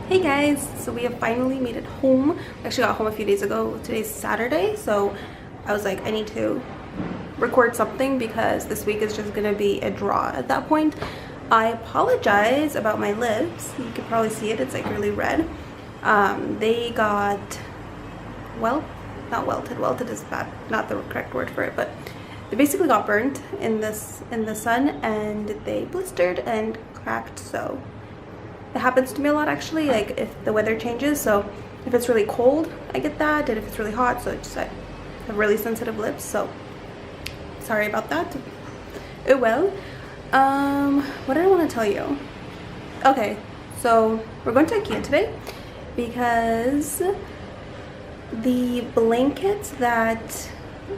Hey guys, so we have finally made it home. We actually got home a few days ago. Today's Saturday, so I was like, I need to record something because this week is just gonna be a draw at that point. I apologize about my lips. You can probably see it, it's like really red. They got, well, not welted. Welted is bad, not the correct word for it, but they basically got burnt in the sun and they blistered and cracked. So it happens to me a lot actually, like if the weather changes. So if it's really cold I get that, and if it's really hot, so it's I have really sensitive lips, so sorry about that. Oh well. What did I want to tell you? Okay, so we're going to IKEA today because the blankets that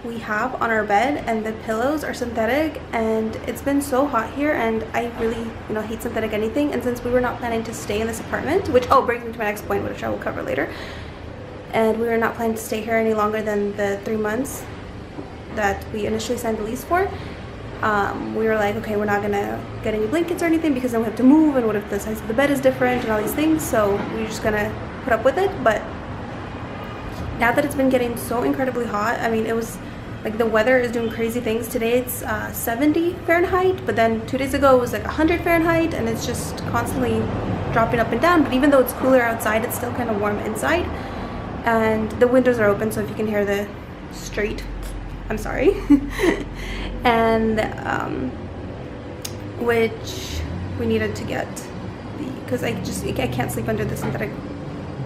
we have on our bed and the pillows are synthetic, and it's been so hot here and I really hate synthetic anything. And since we were not planning to stay in this apartment, which brings me to my next point, which I will cover later, and we were not planning to stay here any longer than the 3 months that we initially signed the lease for, we were like, okay, we're not gonna get any blankets or anything because then we have to move, and what if the size of the bed is different and all these things, so we're just gonna put up with it. But now that it's been getting so incredibly hot, I mean, it was like the weather is doing crazy things. Today it's 70 Fahrenheit, but then 2 days ago it was like 100 Fahrenheit, and it's just constantly dropping up and down. But even though it's cooler outside, it's still kind of warm inside, and the windows are open, so if you can hear the street, I'm sorry. And which we needed to get because I can't sleep under the synthetic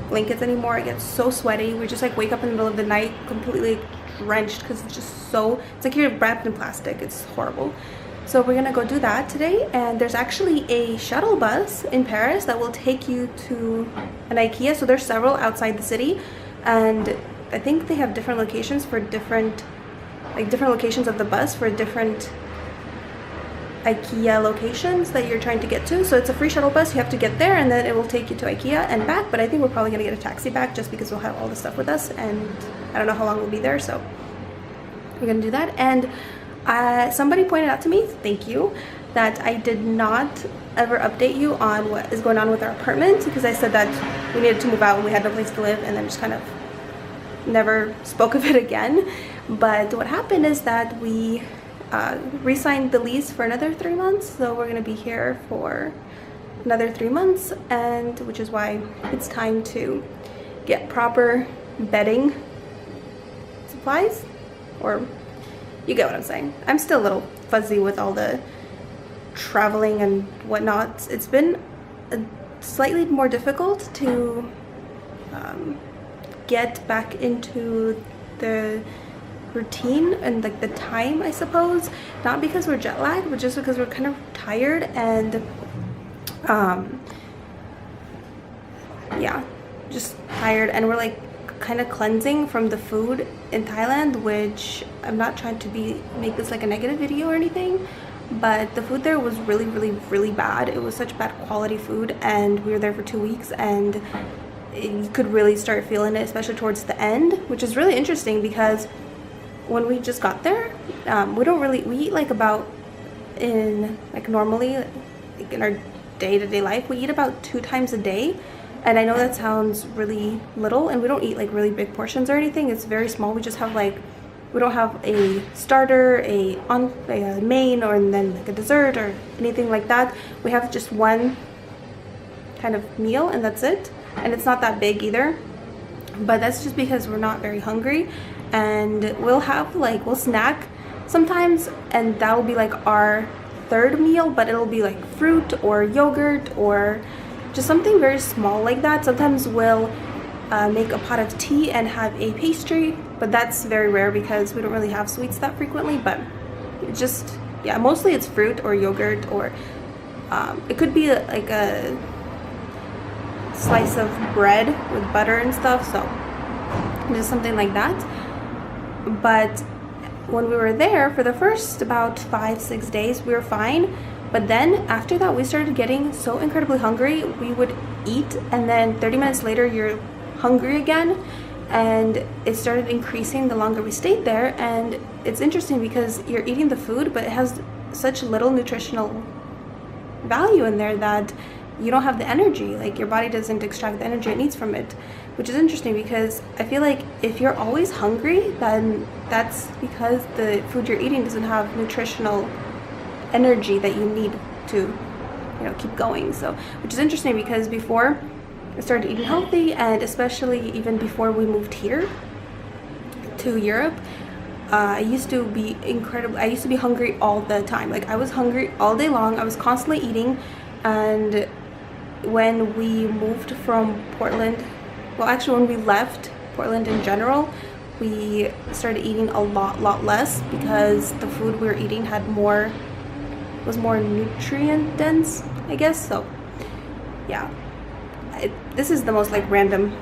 blankets anymore. I get so sweaty. We just like wake up in the middle of the night completely drenched because it's just so, it's like you're wrapped in plastic. It's horrible. So we're gonna go do that today, and there's actually a shuttle bus in Paris that will take you to an IKEA. So there's several outside the city, and I think they have different locations for different locations of the bus for different IKEA locations that you're trying to get to. So it's a free shuttle bus. You have to get there and then it will take you to IKEA and back, but I think we're probably gonna get a taxi back just because we'll have all the stuff with us, and I don't know how long we'll be there, so we're gonna do that. And somebody pointed out to me, thank you, that I did not ever update you on what is going on with our apartment, because I said that we needed to move out and we had no place to live, and then just kind of never spoke of it again. But what happened is that we re-signed the lease for another 3 months, so we're gonna be here for another 3 months, and which is why it's time to get proper bedding supplies, or you get what I'm saying. I'm still a little fuzzy with all the traveling and whatnot. It's been slightly more difficult to get back into the routine and like the time, I suppose, not because we're jet lagged, but just because we're kind of tired and yeah, just tired, and we're like kind of cleansing from the food in Thailand, which I'm not trying to make this like a negative video or anything, but the food there was really bad. It was such bad quality food, and we were there for 2 weeks, and you could really start feeling it, especially towards the end, which is really interesting because when we just got there, we eat like about, in like normally like in our day-to-day life, we eat about 2 times a day. And I know that sounds really little, and we don't eat like really big portions or anything. It's very small. We just have like, we don't have a starter, a main, or then like a dessert or anything like that. We have just one kind of meal, and that's it. And it's not that big either, but that's just because we're not very hungry. And we'll snack sometimes, and that'll be like our 3rd meal, but it'll be like fruit or yogurt or just something very small like that. Sometimes we'll make a pot of tea and have a pastry, but that's very rare because we don't really have sweets that frequently. But just, yeah, mostly it's fruit or yogurt, or it could be like a slice of bread with butter and stuff, so just something like that. But when we were there for the first about 5-6 days, we were fine. But then after that, we started getting so incredibly hungry. We would eat, and then 30 minutes later you're hungry again, and it started increasing the longer we stayed there. And it's interesting because you're eating the food, but it has such little nutritional value in there that you don't have the energy. Like your body doesn't extract the energy it needs from it, which is interesting because I feel like if you're always hungry, then that's because the food you're eating doesn't have nutritional energy that you need to, you know, keep going. So, which is interesting because before I started eating healthy, and especially even before we moved here to Europe, I used to be hungry all the time. Like I was hungry all day long. I was constantly eating. And when we moved from Portland, well, actually when we left Portland in general, we started eating a lot less because the food we were eating was more nutrient dense, I guess. So yeah, this is the most like random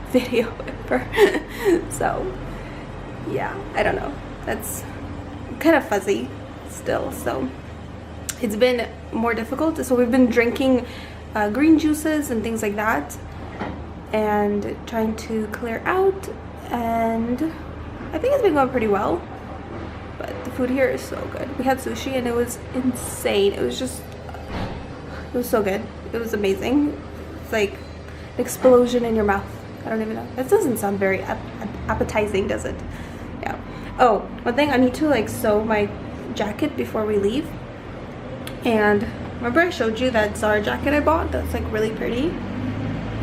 video ever. So yeah, I don't know, that's kind of fuzzy still. So it's been more difficult. So we've been drinking green juices and things like that and trying to clear out, and I think it's been going pretty well. But the food here is so good. We had sushi and it was insane. It was so good. It was amazing. It's like an explosion in your mouth. I don't even know. That doesn't sound very appetizing, does it? Yeah. Oh, one thing, I need to like sew my jacket before we leave. And remember I showed you that Zara jacket I bought that's like really pretty?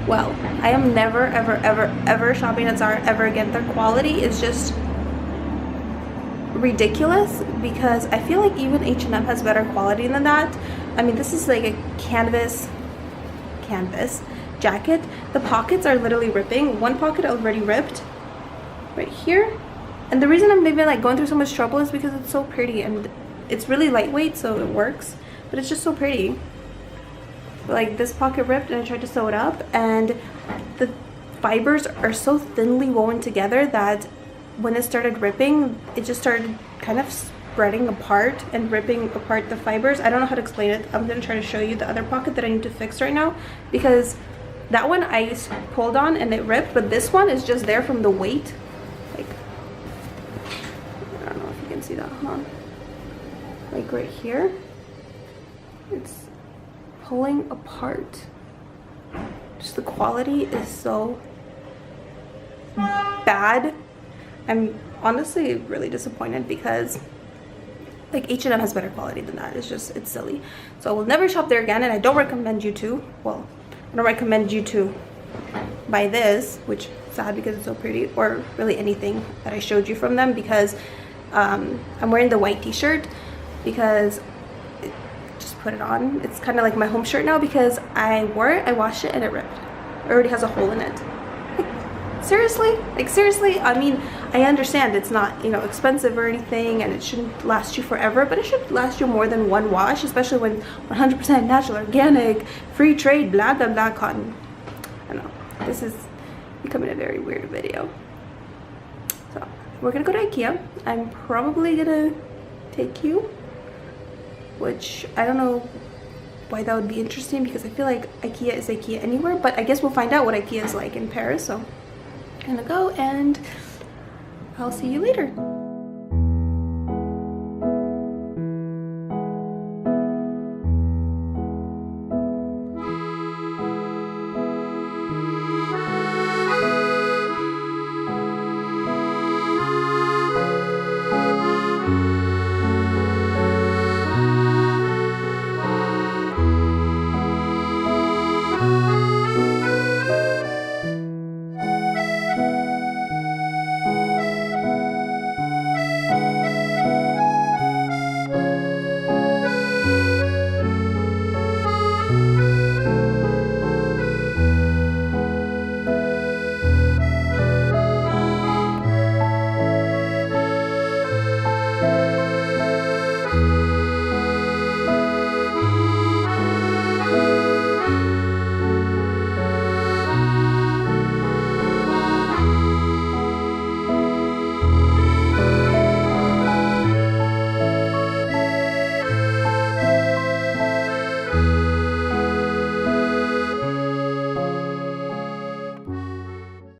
Well, I am never ever shopping at Zara ever again. Their quality is just ridiculous because I feel like even H&M has better quality than that. I mean, this is like a canvas jacket. The pockets are literally ripping. One pocket already ripped right here, and the reason I'm even like going through so much trouble is because it's so pretty and it's really lightweight, so it works, but it's just so pretty. Like this pocket ripped and I tried to sew it up, and the fibers are so thinly woven together that when it started ripping, it just started kind of spreading apart and ripping apart the fibers. I don't know how to explain it. I'm gonna try to show you the other pocket that I need to fix right now, because that one I pulled on and it ripped, but this one is just there from the weight. Like, I don't know if you can see that, huh? Like right here, it's pulling apart. Just the quality is so bad. I'm honestly really disappointed because like H&M has better quality than that. It's silly. So I will never shop there again, and I don't recommend you to. Well, I don't recommend you to buy this, which is sad because it's so pretty, or really anything that I showed you from them, because I'm wearing the white t-shirt because just put it on. It's kind of like my home shirt now because I wore it, I washed it, and it ripped. It already has a hole in it. Seriously? Like seriously? I mean, I understand it's not, you know, expensive or anything, and it shouldn't last you forever, but it should last you more than one wash, especially when 100% natural, organic, free trade, blah blah blah cotton. I don't know. This is becoming a very weird video. So we're gonna go to IKEA. I'm probably gonna take you, which I don't know why that would be interesting, because I feel like IKEA is IKEA anywhere, but I guess we'll find out what IKEA is like in Paris. So I'm gonna go and I'll see you later.